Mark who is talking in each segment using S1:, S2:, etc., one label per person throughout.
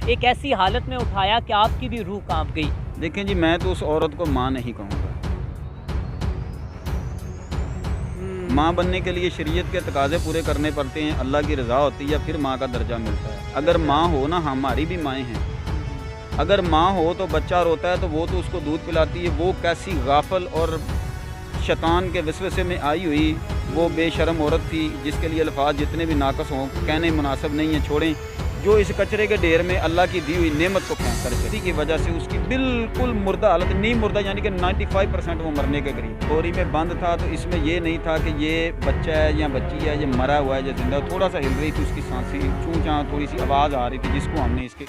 S1: एक ऐसी हालत में उठाया कि आपकी भी रूह कांप गई।
S2: देखें जी, मैं तो उस औरत को माँ नहीं कहूँगा। माँ बनने के लिए शरीयत के तकाजे पूरे करने पड़ते हैं, अल्लाह की रज़ा होती है, फिर माँ का दर्जा मिलता है। अगर माँ हो ना, हमारी भी माएँ हैं, अगर माँ हो तो बच्चा रोता है तो वो तो उसको दूध पिलाती है। वो कैसी गाफल और शैतान के वसवसे में आई हुई वो बेशर्म औरत थी, जिसके लिए अल्फाज जितने भी नाकस हों कहने मुनासिब नहीं है, छोड़ें। जो इस कचरे के ढेर में अल्लाह की दी हुई नेमत को फेंक कर चली की वजह से उसकी बिल्कुल मुर्दा हालत, नहीं मुर्दा यानी कि 95% वो मरने के करीब। बोरी में बंद था तो इसमें ये नहीं था कि ये बच्चा है या बच्ची है, ये मरा हुआ है या जिंदा। थोड़ा सा हिल रही थी उसकी सांसें, चूं चां थोड़ी सी आवाज़ आ रही थी, जिसको हमने इसके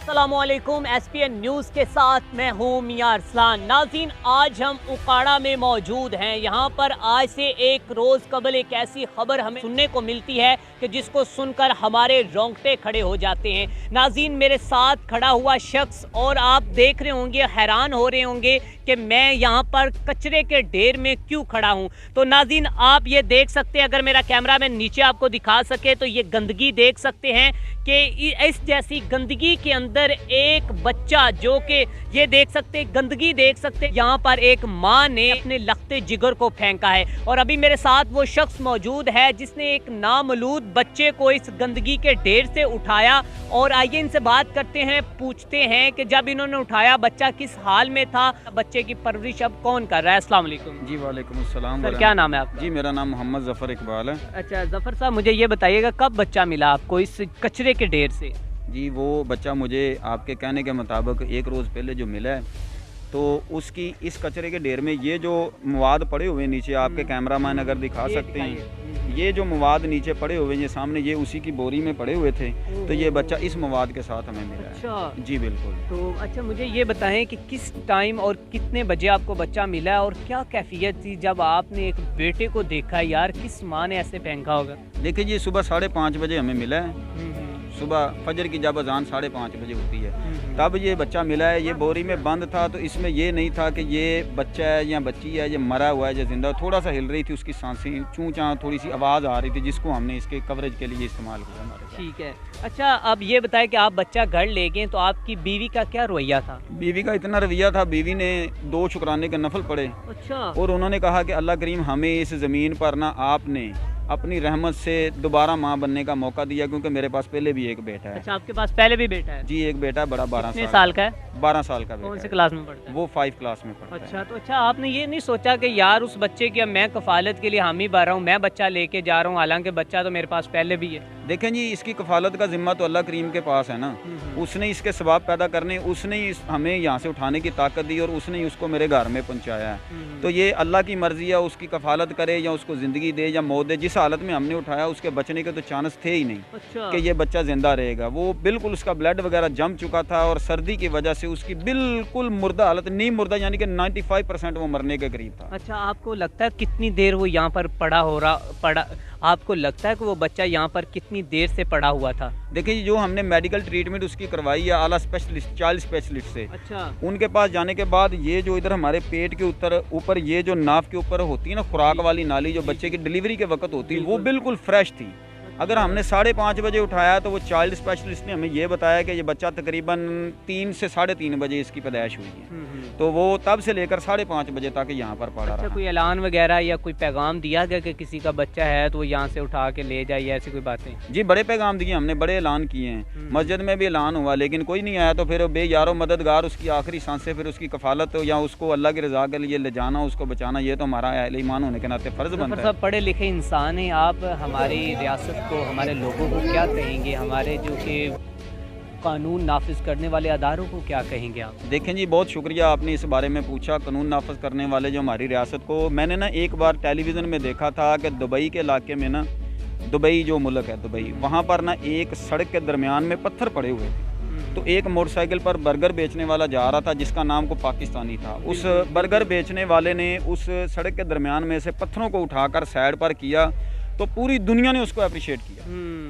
S1: अस्सलामुअलैकुम, एसपीएन न्यूज़ के साथ मैं हूँ मियां अरसलान। नाज़रीन, आज हम उकाड़ा में मौजूद हैं। यहाँ पर आज से एक रोज़ कबल एक ऐसी खबर हमें सुनने को मिलती है कि जिसको सुनकर हमारे रोंगटे खड़े हो जाते हैं। नाज़रीन, मेरे साथ खड़ा हुआ शख्स, और आप देख रहे होंगे, हैरान हो रहे होंगे कि मैं यहाँ पर कचरे के ढेर में क्यों खड़ा हूँ। तो नाज़रीन, आप ये देख सकते हैं, अगर मेरा कैमरा मैन नीचे आपको दिखा सके तो ये गंदगी देख सकते हैं कि इस जैसी गंदगी के अंदर एक बच्चा, जो कि ये देख सकते, गंदगी देख सकते, यहाँ पर एक माँ ने अपने लखते जिगर को फेंका है। और अभी मेरे साथ वो शख्स मौजूद है जिसने एक नामौलूद बच्चे को इस गंदगी के ढेर से उठाया। और आइए इनसे बात करते हैं, पूछते हैं कि जब इन्होंने उठाया बच्चा किस हाल में था, बच्चे की परवरिश अब कौन कर रहा है। अस्सलाम वालेकुम।
S2: जी वालेकुम अस्सलाम।
S1: सर, क्या नाम है आपका?
S2: जी, मेरा नाम मोहम्मद ज़फ़र इकबाल है।
S1: अच्छा ज़फ़र साहब, मुझे ये बताइएगा कब बच्चा मिला आपको इस कचरे के ढेर से?
S2: जी, वो बच्चा मुझे आपके कहने के मुताबिक एक रोज़ पहले जो मिला है, तो उसकी इस कचरे के ढेर में ये जो मवाद पड़े हुए नीचे, आपके कैमरामैन अगर दिखा सकते हैं, ये जो मवाद नीचे पड़े हुए हैं, ये सामने, ये उसी की बोरी में पड़े हुए थे। तो ये बच्चा इस मवाद के साथ हमें मिला है।
S1: अच्छा
S2: जी बिल्कुल।
S1: तो अच्छा, मुझे ये बताएं कि किस टाइम और कितने बजे आपको बच्चा मिला है और क्या कैफियत थी जब आपने एक बेटे को देखा? यार, किस माँ ने ऐसे फेंका होगा?
S2: देखिए जी, सुबह 5:30 बजे हमें मिला है। सुबह फजर की जब अजान 5:30 बजे होती है, तब ये बच्चा मिला है। ये बोरी में बंद था तो इसमें ये नहीं था कि ये बच्चा है या बच्ची है, ये मरा हुआ है या जिंदा। थोड़ा सा हिल रही थी उसकी सांसें, चूं चां थोड़ी सी आवाज़ आ रही थी, जिसको हमने इसके कवरेज के लिए इस्तेमाल किया हमारे साथ।
S1: ठीक है। अच्छा, अब ये बताएं कि आप बच्चा घर ले गए तो आपकी बीवी का क्या रवैया था?
S2: बीवी का इतना रवैया था, बीवी ने 2 शुक्राने के नफल पढ़े।
S1: अच्छा।
S2: और उन्होंने कहा कि अल्लाह करीम हमें इस ज़मीन पर ना आपने अपनी रहमत से दोबारा माँ बनने का मौका दिया, क्योंकि मेरे पास पहले भी एक बेटा है।
S1: अच्छा, आपके पास पहले भी बेटा है?
S2: जी, एक बेटा, बड़ा 12
S1: कितने
S2: साल
S1: साल का है?
S2: 12 साल का बेटा
S1: कौन सी
S2: है।
S1: क्लास में पढ़ता है?
S2: वो 5 क्लास में पढ़ता है।
S1: अच्छा, तो अच्छा, आपने ये नहीं सोचा कि यार उस बच्चे की अब मैं कफालत के लिए हामी भर रहा हूँ, मैं बच्चा लेके जा रहा हूँ, हालांकि बच्चा तो मेरे पास पहले भी है?
S2: देखें जी, इसकी कफालत का जिम्मा तो अल्लाह करीम के पास है ना। उसने इसके सवाब पैदा करने, उसने ही हमें यहाँ से उठाने की ताकत दी और उसने ही उसको मेरे घर में पहुँचाया है। तो ये अल्लाह की मर्जी है, उसकी कफालत करे या उसको ज़िंदगी दे या मौत दे। जिस हालत में हमने उठाया उसके बचने के तो चांस थे ही नहीं।
S1: अच्छा।
S2: कि ये बच्चा जिंदा रहेगा। वो बिल्कुल उसका ब्लड वगैरह जम चुका था और सर्दी की वजह से उसकी बिल्कुल मुर्दा हालत, नहीं मुर्दा यानी कि 95% वो मरने के करीब था।
S1: अच्छा, आपको लगता है कितनी देर वो यहाँ पर पड़ा आपको लगता है कि वो बच्चा यहाँ पर कितनी देर से पड़ा हुआ था?
S2: देखिए, जो हमने मेडिकल ट्रीटमेंट उसकी करवाई है आला स्पेशलिस्ट, चाइल्ड स्पेशलिस्ट से।
S1: अच्छा।
S2: उनके पास जाने के बाद ये जो इधर हमारे पेट के ऊपर ये जो नाफ के ऊपर होती है ना खुराक वाली नाली, जो बच्चे की डिलीवरी के वक्त होती है, वो बिल्कुल फ्रेश थी। अगर हमने 5:30 बजे उठाया तो वो चाइल्ड स्पेशलिस्ट ने हमें ये बताया कि ये बच्चा तकरीबन 3 से 3:30 बजे इसकी पैदाइश हुई है। तो वो तब से लेकर 5:30 बजे तक यहाँ पर पड़ा
S1: अच्छा,
S2: रहा।
S1: कोई ऐलान वगैरह या कोई पैगाम दिया गया कि किसी का बच्चा है तो वो यहाँ से उठा के ले जाए, ऐसी कोई बातें?
S2: जी, बड़े पैगाम दिए हमने, बड़े ऐलान किए हैं। मस्जिद में भी ऐलान हुआ, लेकिन कोई नहीं आया। तो फिर बेयारो मददगार उसकी आखिरी सांसें, फिर उसकी कफालत या उसको अल्लाह की रज़ा के लिए ले जाना, उसको बचाना, ये तो हमारा अहले ईमान होने के नाते फ़र्ज़ बनता है।
S1: सब पढ़े लिखे इंसान हैं आप, हमारी रियासत को, हमारे लोगों को क्या कहेंगे? हमारे जो कि कानून नाफिज करने वाले अदारों को क्या कहेंगे आप?
S2: देखें जी, बहुत शुक्रिया आपने इस बारे में पूछा। कानून नाफिज करने वाले जो हमारी रियासत को, मैंने ना एक बार टेलीविज़न में देखा था कि दुबई के इलाके में ना, दुबई जो मुल्क है दुबई, वहाँ पर ना एक सड़क के दरमियान में पत्थर पड़े हुए थे। तो एक मोटरसाइकिल पर बर्गर बेचने वाला जा रहा था जिसका नाम को पाकिस्तानी था। उस बर्गर बेचने वाले ने उस सड़क के दरमियान में से पत्थरों को उठाकर साइड पर किया, तो पूरी दुनिया ने उसको अप्रिशिएट किया,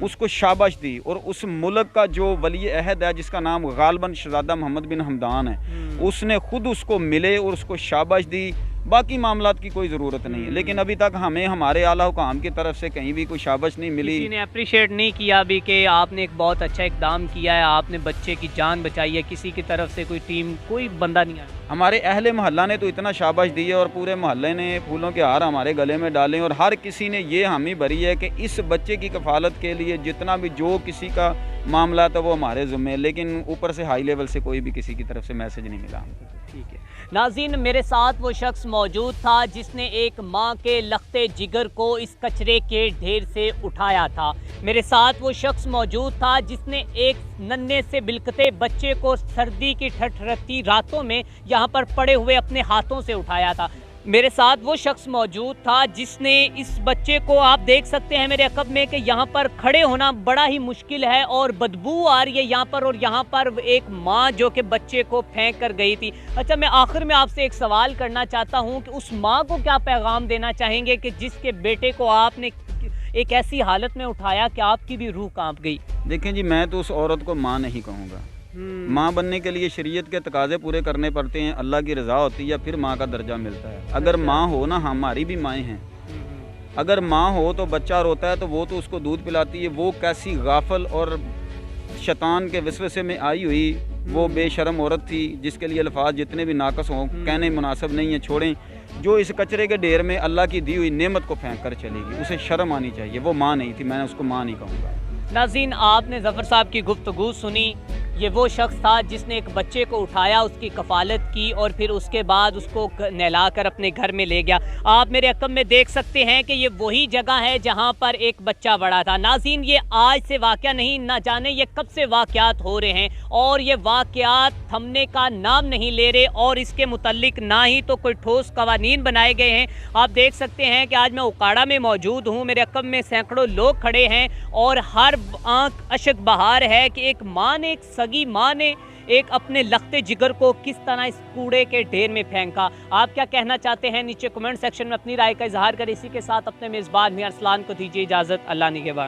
S2: उसको शाबाश दी। और उस मुल्क का जो वली अहद है जिसका नाम गालिबन शहजादा मोहम्मद बिन हमदान है, उसने खुद उसको मिले और उसको शाबाश दी। बाकी मामलात की कोई ज़रूरत नहीं है। लेकिन अभी तक हमें हमारे आला हुकाम की तरफ से कहीं भी कोई शाबाश नहीं मिली।
S1: किसी ने अप्रिशिएट नहीं किया भी कि आपने एक बहुत अच्छा इकदाम किया है, आपने बच्चे की जान बचाई है, किसी की तरफ से कोई टीम कोई बंदा नहीं आया?
S2: हमारे अहले मोहल्ला ने तो इतना शाबाश दी है और पूरे मोहल्ले ने फूलों के हार हमारे गले में डाले और हर किसी ने ये हामी भरी है कि इस बच्चे की कफालत के लिए जितना भी जो किसी का मामला था वो हमारे ज़िम्मे, लेकिन ऊपर से हाई लेवल से कोई भी किसी की तरफ से मैसेज नहीं मिला।
S1: ठीक है नाज़रीन, मेरे साथ वो शख्स मौजूद था जिसने एक माँ के लख्ते जिगर को इस कचरे के ढेर से उठाया था। मेरे साथ वो शख्स मौजूद था जिसने एक नन्हे से बिलकते बच्चे को सर्दी की ठठरती रातों में यहाँ पर पड़े हुए अपने हाथों से उठाया था। मेरे साथ वो शख्स मौजूद था जिसने इस बच्चे को, आप देख सकते हैं मेरे अकब में कि यहाँ पर खड़े होना बड़ा ही मुश्किल है और बदबू आ रही है यहाँ पर, और यहाँ पर एक माँ जो कि बच्चे को फेंक कर गई थी। अच्छा, मैं आखिर में आपसे एक सवाल करना चाहता हूँ कि उस माँ को क्या पैगाम देना चाहेंगे कि जिसके बेटे को आपने एक ऐसी हालत में उठाया कि आपकी भी रूह कांप गई?
S2: देखें जी, मैं तो उस औरत को माँ नहीं कहूँगा। माँ बनने के लिए शरीयत के तकाजे पूरे करने पड़ते हैं, अल्लाह की रज़ा होती है, फिर माँ का दर्जा मिलता है। अगर माँ हो ना, हमारी भी माएँ हैं, अगर माँ हो तो बच्चा रोता है तो वो तो उसको दूध पिलाती है। वो कैसी गाफल और शैतान के वसवसे में आई हुई वो बेशर्म औरत थी जिसके लिए अल्फाज जितने भी नाकस हों कहने मुनासिब नहीं है। छोड़ें, जो इस कचरे के ढेर में अल्लाह की दी हुई नेमत को फेंक कर चलेगी, उसे शर्म आनी चाहिए। वो माँ नहीं थी, मैं उसको माँ नहीं कहूँगा।
S1: नाज़रीन, आपने ज़फ़र साहब की गुफ्तगू सुनी। ये वो शख्स था जिसने एक बच्चे को उठाया, उसकी कफ़ालत की और फिर उसके बाद उसको नहलाकर अपने घर में ले गया। आप मेरे अकब में देख सकते हैं कि ये वही जगह है जहाँ पर एक बच्चा बड़ा था। नाज़रीन, ये आज से वाक़या नहीं, ना जाने ये कब से वाक़यात हो रहे हैं और ये वाक़यात थमने का नाम नहीं ले रहे और इसके मुतल्लिक ना ही तो कोई ठोस कवानीन बनाए गए हैं। आप देख सकते हैं कि आज मैं उकाड़ा में मौजूद हूँ, मेरे अकब में सैकड़ों लोग खड़े हैं और हर आंख अशक बहार है कि एक माँ ने, एक सगी माँ ने एक अपने लख्ते जिगर को किस तरह इस कूड़े के ढेर में फेंका। आप क्या कहना चाहते हैं? नीचे कमेंट सेक्शन में अपनी राय का इजहार करें। इसी के साथ अपने मेज़बान मियां अरसलान को दीजिए इजाज़त। अल्लाह निगहबान।